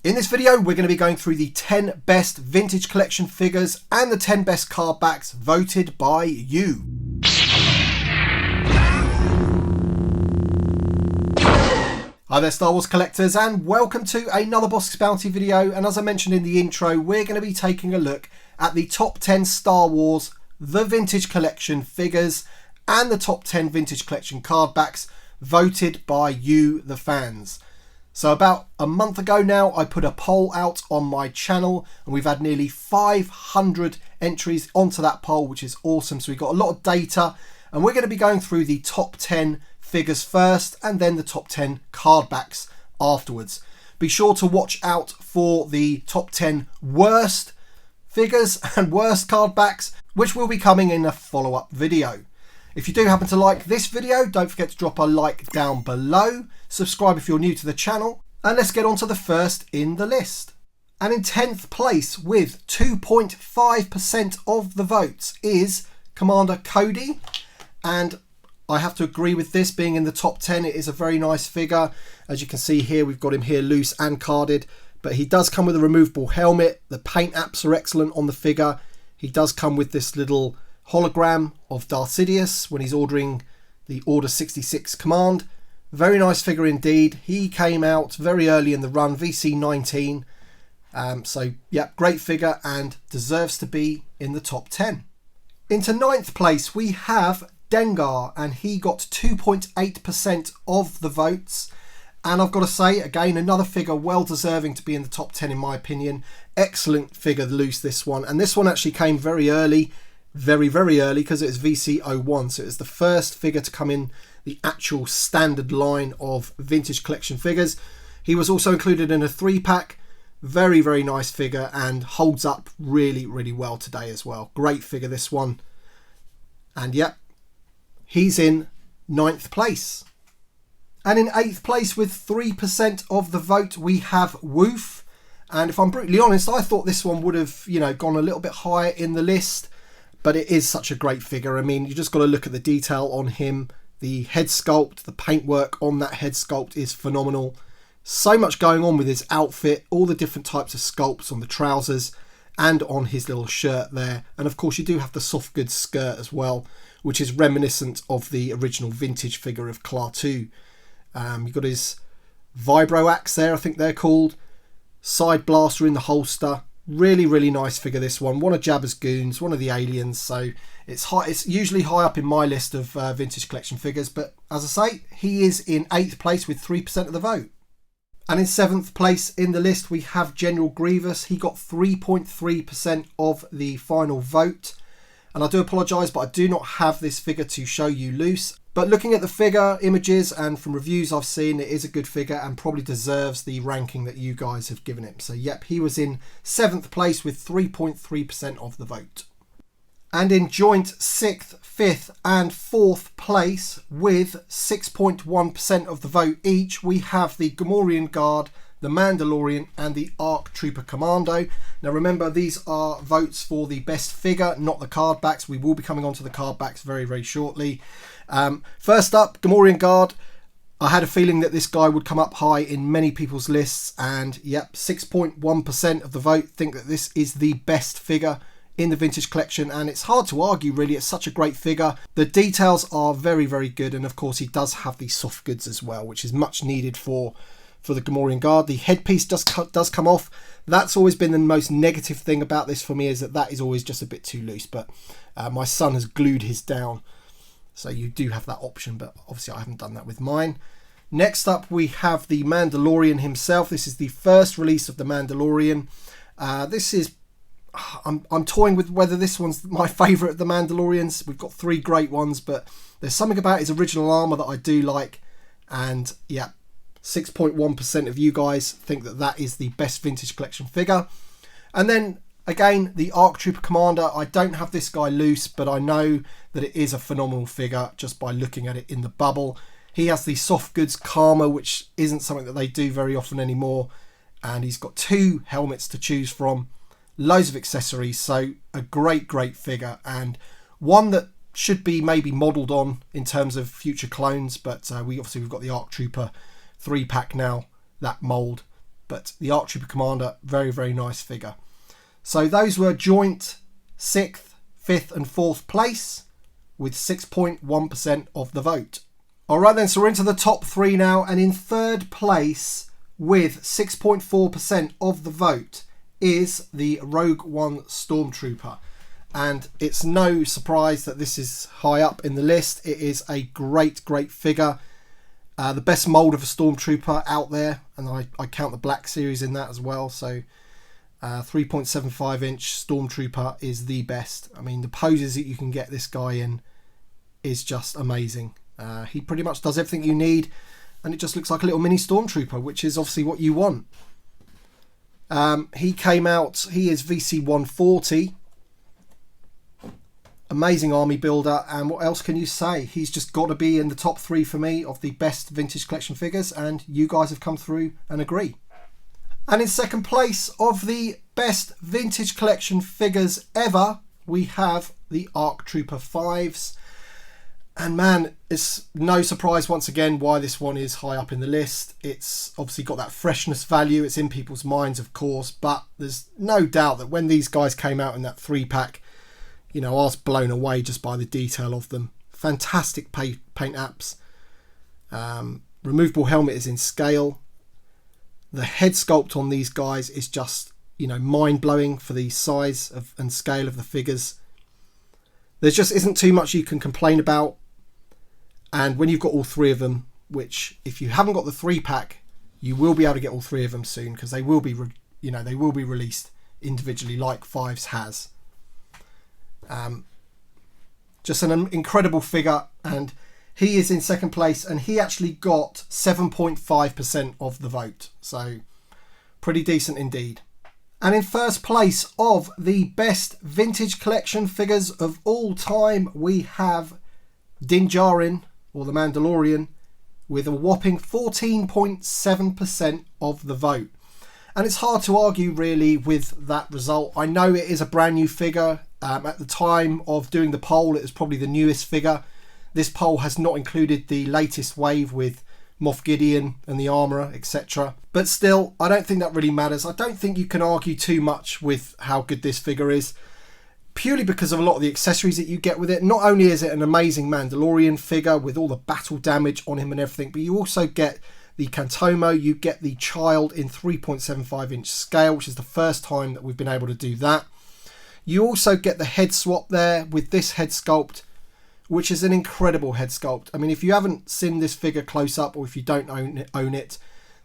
In this video, we're going to be going through the 10 best vintage collection figures and the 10 best card backs voted by you. Hi there Star Wars collectors, and welcome to another Bossk Bounty video. And as I mentioned in the intro, we're going to be taking a look at the top 10 Star Wars The Vintage Collection figures and the top 10 vintage collection card backs voted by you, the fans. So about a month ago now, I put a poll out on my channel and we've had nearly 500 entries onto that poll, which is awesome. So we've got a lot of data and we're going to be going through the top 10 figures first and then the top 10 card backs afterwards. Be sure to watch out for the top 10 worst figures and worst card backs, which will be coming in a follow-up video. If you do happen to like this video, don't forget to drop a like down below. Subscribe if you're new to the channel. And let's get on to the first in the list. And in 10th place with 2.5% of the votes is Commander Cody. And I have to agree with this being in the top 10. It is a very nice figure. As you can see here, we've got him here loose and carded. But he does come with a removable helmet. The paint apps are excellent on the figure. He does come with this little hologram of Darth Sidious when he's ordering the Order 66 command. Very nice figure indeed. He came out very early in the run, VC19. So yeah, great figure and deserves to be in the top 10. Into 9th place we have Dengar, and he got 2.8% of the votes. And I've got to say, again, another figure well deserving to be in the top 10 in my opinion. Excellent figure loose, this one. And this one actually came very early. Very early, because it was VC01, so it was the first figure to come in the actual standard line of vintage collection figures. He was also included in a 3-pack. Very nice figure and holds up really well today as well. Great figure, this one. And yep, he's in 9th place. And in 8th place with 3% of the vote we have Woof. And if I'm brutally honest, I thought this one would have, gone a little bit higher in the list. But it is such a great figure. I mean, you just got to look at the detail on him. The head sculpt, the paintwork on that head sculpt is phenomenal. So much going on with his outfit, all the different types of sculpts on the trousers and on his little shirt there. And of course you do have the soft goods skirt as well, which is reminiscent of the original vintage figure of Klaatu. You've got his vibro axe there, I think they're called. Side blaster in the holster. Really nice figure, this one. One of Jabba's goons, one of the aliens. So it's high. It's usually high up in my list of vintage collection figures. But as I say, he is in 8th place with 3% of the vote. And in 7th place in the list, we have General Grievous. He got 3.3% of the final vote. And I do apologise, but I do not have this figure to show you loose. But looking at the figure images and from reviews I've seen, it is a good figure and probably deserves the ranking that you guys have given him. So yep, he was in 7th place with 3.3% of the vote. And in joint 6th, 5th and 4th place with 6.1% of the vote each, we have the Gamorrean Guard, the Mandalorian and the ARC Trooper Commando. Now remember, these are votes for the best figure, not the card backs. We will be coming on to the card backs very shortly. First up, Gamorrean Guard. I had a feeling that this guy would come up high in many people's lists, and yep, 6.1% of the vote think that this is the best figure in the vintage collection, and it's hard to argue really. It's such a great figure. The details are very good, and of course he does have the soft goods as well, which is much needed for the Gamorrean Guard. The headpiece does come off. That's always been the most negative thing about this for me, is that is always just a bit too loose, but my son has glued his down. So you do have that option, but obviously I haven't done that with mine. Next up, we have the Mandalorian himself. This is the first release of the Mandalorian. This is, I'm toying with whether this one's my favourite of the Mandalorians. We've got 3 great ones, but there's something about his original armour that I do like. And yeah, 6.1% of you guys think that that is the best vintage collection figure. And then again, the ARC Trooper Commander. I don't have this guy loose, but I know that it is a phenomenal figure just by looking at it in the bubble. He has the soft goods Karma, which isn't something that they do very often anymore. And he's got 2 helmets to choose from. Loads of accessories. So a great figure, and one that should be maybe modelled on in terms of future clones. But we've got the ARC Trooper 3-pack now, that mould. But the ARC Trooper Commander, very, very nice figure. So those were joint 6th, 5th and 4th place with 6.1% of the vote. Alright then, so we're into the top 3 now, and in 3rd place with 6.4% of the vote is the Rogue One Stormtrooper. And it's no surprise that this is high up in the list. It is a great, great figure. The best mould of a Stormtrooper out there, and I count the Black Series in that as well. So 3.75 inch Stormtrooper is the best. I mean, the poses that you can get this guy in is just amazing. He pretty much does everything you need, and it just looks like a little mini Stormtrooper, which is obviously what you want. He came out, he is VC 140. Amazing army builder, and what else can you say? He's just got to be in the top 3 for me of the best vintage collection figures, and you guys have come through and agree. And in 2nd place of the best vintage collection figures ever, we have the ARC Trooper 5s. And man, it's no surprise once again why this one is high up in the list. It's obviously got that freshness value. It's in people's minds, of course, but there's no doubt that when these guys came out in that 3-pack, you know, I was blown away just by the detail of them. Fantastic paint apps. Removable helmet is in scale. The head sculpt on these guys is just, you know, mind-blowing for the size of and scale of the figures. There just isn't too much you can complain about. And when you've got all 3 of them, which if you haven't got the 3-pack, you will be able to get all 3 of them soon, because they will be, they will be released individually like 5s has. Just an incredible figure, and he is in 2nd place, and he actually got 7.5% of the vote, so pretty decent indeed. And in 1st place of the best vintage collection figures of all time, we have Dengar, or the Mandalorian, with a whopping 14.7% of the vote. And it's hard to argue really with that result. I know it is a brand new figure. At the time of doing the poll, it was probably the newest figure. This poll has not included the latest wave with Moff Gideon and the Armourer, etc. But still, I don't think that really matters. I don't think you can argue too much with how good this figure is, purely because of a lot of the accessories that you get with it. Not only is it an amazing Mandalorian figure with all the battle damage on him and everything, but you also get the Cantomo, you get the child in 3.75 inch scale, which is the first time that we've been able to do that. You also get the head swap there with this head sculpt, which is an incredible head sculpt. I mean, if you haven't seen this figure close up, or if you don't own it,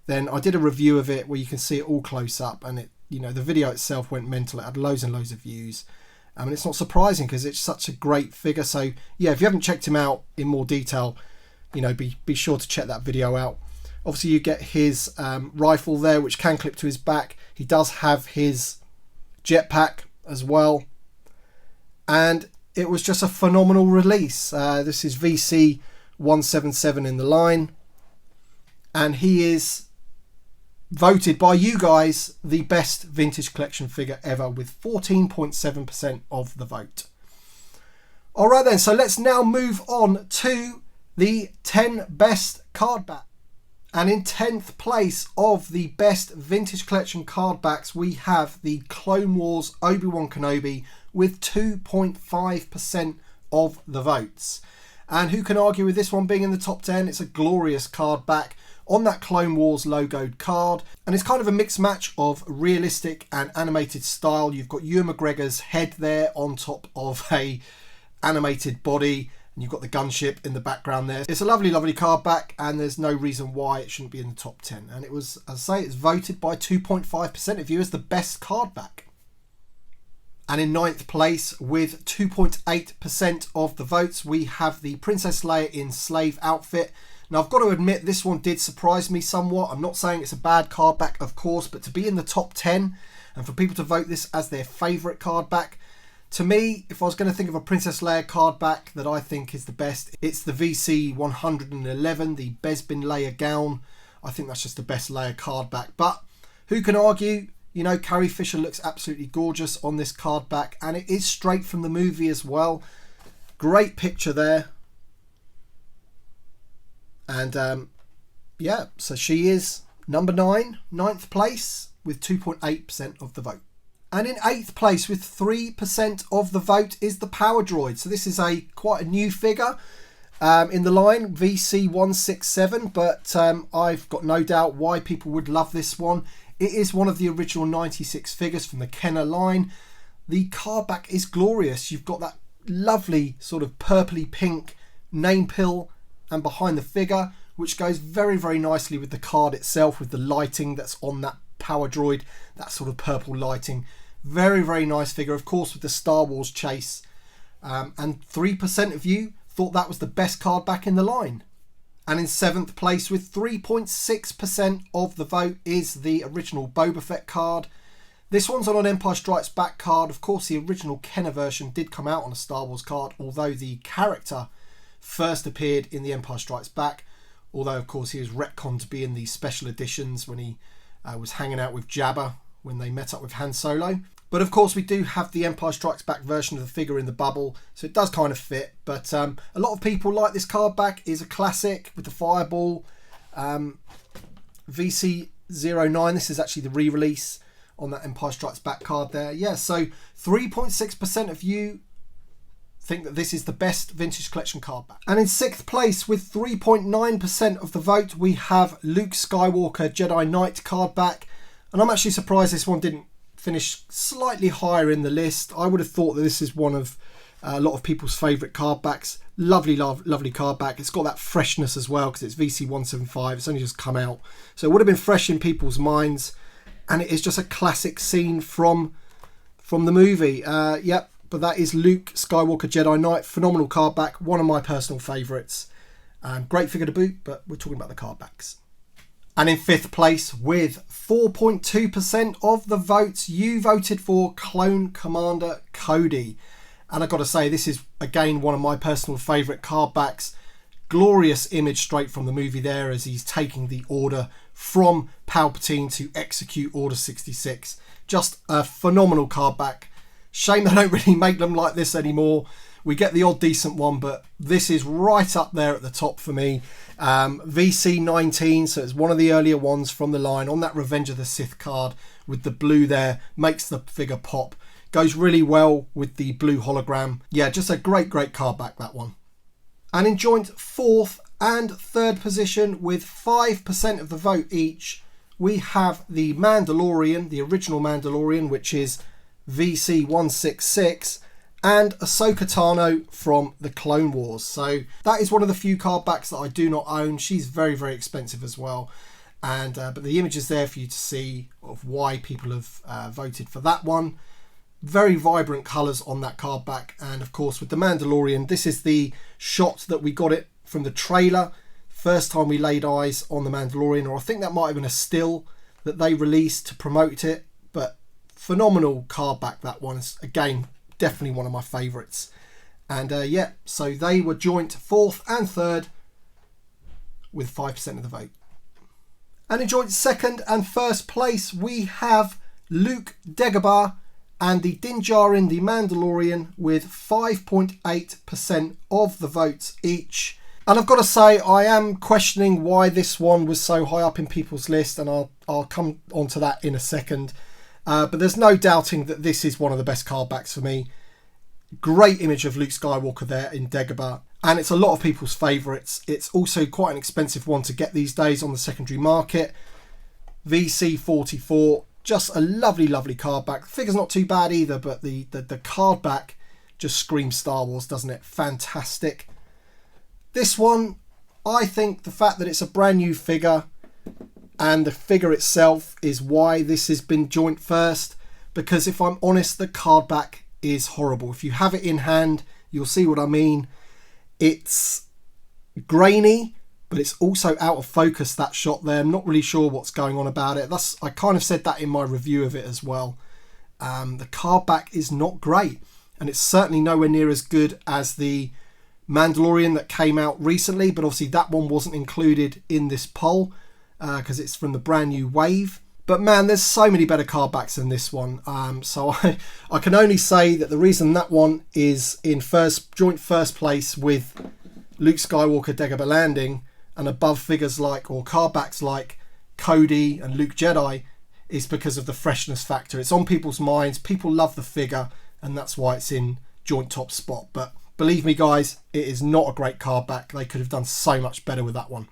then I did a review of it where you can see it all close up, and it, you know, the video itself went mental. It had loads and loads of views. And it's not surprising because it's such a great figure. So yeah, if you haven't checked him out in more detail, you know, be sure to check that video out. Obviously you get his rifle there, which can clip to his back. He does have his jetpack as well, and it was just a phenomenal release. This is VC 177 in the line, and he is voted by you guys the best vintage collection figure ever with 14.7% of the vote. Alright then, so let's now move on to the 10 best card back. And in 10th place of the best vintage collection card backs, we have the Clone Wars ObiWan Kenobi with 2.5% of the votes. And who can argue with this one being in the top 10? It's a glorious card back on that Clone Wars logoed card. And it's kind of a mixed match of realistic and animated style. You've got Ewan McGregor's head there on top of a animated body. And you've got the gunship in the background there. It's a lovely, lovely card back, and there's no reason why it shouldn't be in the top 10. And it was, as I say, it's voted by 2.5% of you as the best card back. And in 9th place, with 2.8% of the votes, we have the Princess Leia in slave outfit. Now, I've got to admit, this one did surprise me somewhat. I'm not saying it's a bad card back, of course, but to be in the top 10 and for people to vote this as their favourite card back, to me, if I was going to think of a Princess Leia card back that I think is the best, it's the VC 111, the Bespin Leia gown. I think that's just the best Leia card back. But who can argue? You know, Carrie Fisher looks absolutely gorgeous on this card back, and it is straight from the movie as well. Great picture there. And yeah, so she is Number 9, ninth place with 2.8% of the vote. And in 8th place with 3% of the vote is the Power Droid. So this is quite a new figure in the line, VC167, but I've got no doubt why people would love this one. It is one of the original 96 figures from the Kenner line. The card back is glorious. You've got that lovely sort of purpley pink name pill and behind the figure, which goes very, very nicely with the card itself, with the lighting that's on that Power Droid, that sort of purple lighting. Very, very nice figure, of course, with the Star Wars chase. And 3% of you thought that was the best card back in the line. And in 7th place with 3.6% of the vote is the original Boba Fett card. This one's on an Empire Strikes Back card. Of course, the original Kenner version did come out on a Star Wars card, although the character first appeared in the Empire Strikes Back. Although, of course, he was retconned to be in the special editions when he was hanging out with Jabba when they met up with Han Solo. But of course, we do have the Empire Strikes Back version of the figure in the bubble, so it does kind of fit. But a lot of people like this card back. Is a classic with the fireball. VC09, this is actually the re-release on that Empire Strikes Back card there. Yeah, so 3.6% of you think that this is the best vintage collection card back. And in 6th place with 3.9% of the vote, we have Luke Skywalker Jedi Knight card back. And I'm actually surprised this one didn't finish slightly higher in the list. I would have thought that this is one of a lot of people's favourite card backs. Lovely, lovely card back. It's got that freshness as well because it's VC175. It's only just come out. So it would have been fresh in people's minds. And it is just a classic scene from the movie. Yep, but that is Luke Skywalker Jedi Knight. Phenomenal card back. One of my personal favourites. Great figure to boot, but we're talking about the card backs. And in 5th place with 4.2% of the votes, you voted for Clone Commander Cody. And I've got to say, this is again one of my personal favourite card backs. Glorious image straight from the movie there as he's taking the order from Palpatine to execute Order 66. Just a phenomenal card back. Shame they don't really make them like this anymore. We get the odd decent one, but this is right up there at the top for me. VC19, so it's one of the earlier ones from the line on that Revenge of the Sith card with the blue there. Makes the figure pop. Goes really well with the blue hologram. Yeah, just a great card back, that one. And in joint 4th and 3rd position with 5% of the vote each, we have the Mandalorian, the original Mandalorian, which is VC166, and Ahsoka Tano from the Clone Wars. So that is one of the few card backs that I do not own. She's very, very expensive as well. And but the image is there for you to see of why people have voted for that one. Very vibrant colours on that card back. And of course with the Mandalorian, this is the shot that we got it from the trailer. First time we laid eyes on the Mandalorian, or I think that might have been a still that they released to promote it. But phenomenal card back, that one. Is, again, definitely one of my favourites. And yeah, so they were joint 4th and 3rd with 5% of the vote. And in joint 2nd and 1st place, we have Luke Dagobah and the Din Djarin, the Mandalorian, with 5.8% of the votes each. And I've got to say, I am questioning why this one was so high up in people's list, and I'll come on to that in a second. But there's no doubting that this is one of the best card backs for me. Great image of Luke Skywalker there in Dagobah, and it's a lot of people's favourites. It's also quite an expensive one to get these days on the secondary market. VC44, just a lovely card back. The figure's not too bad either, but the card back just screams Star Wars, doesn't it? Fantastic. This one, I think the fact that it's a brand new figure and the figure itself is why this has been joint first, because if I'm honest, the card back is horrible. If you have it in hand, you'll see what I mean. It's grainy, but it's also out of focus, that shot there. I'm not really sure what's going on about it. I kind of said that in my review of it as well. The card back is not great, and it's certainly nowhere near as good as the Mandalorian that came out recently, but obviously that one wasn't included in this poll because it's from the brand new wave. But man, there's so many better card backs than this one. So I can only say that the reason that one is in joint first place with Luke Skywalker Dagobah Landing and above figures like, or card backs like Cody and Luke Jedi is because of the freshness factor. It's on people's minds. People love the figure, and that's why it's in joint top spot. But believe me, guys, it is not a great card back. They could have done so much better with that one.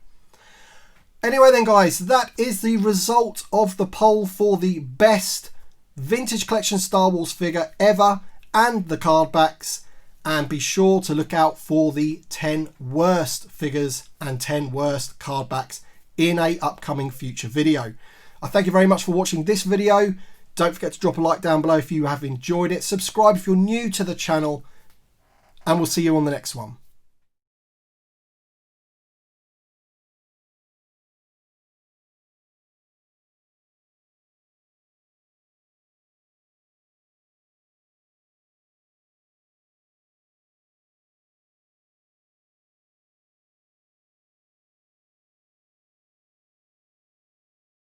Anyway then, guys, that is the result of the poll for the best vintage collection Star Wars figure ever and the card backs. And be sure to look out for the 10 worst figures and 10 worst card backs in a upcoming future video. I thank you very much for watching this video. Don't forget to drop a like down below if you have enjoyed it. Subscribe if you're new to the channel, and we'll see you on the next one.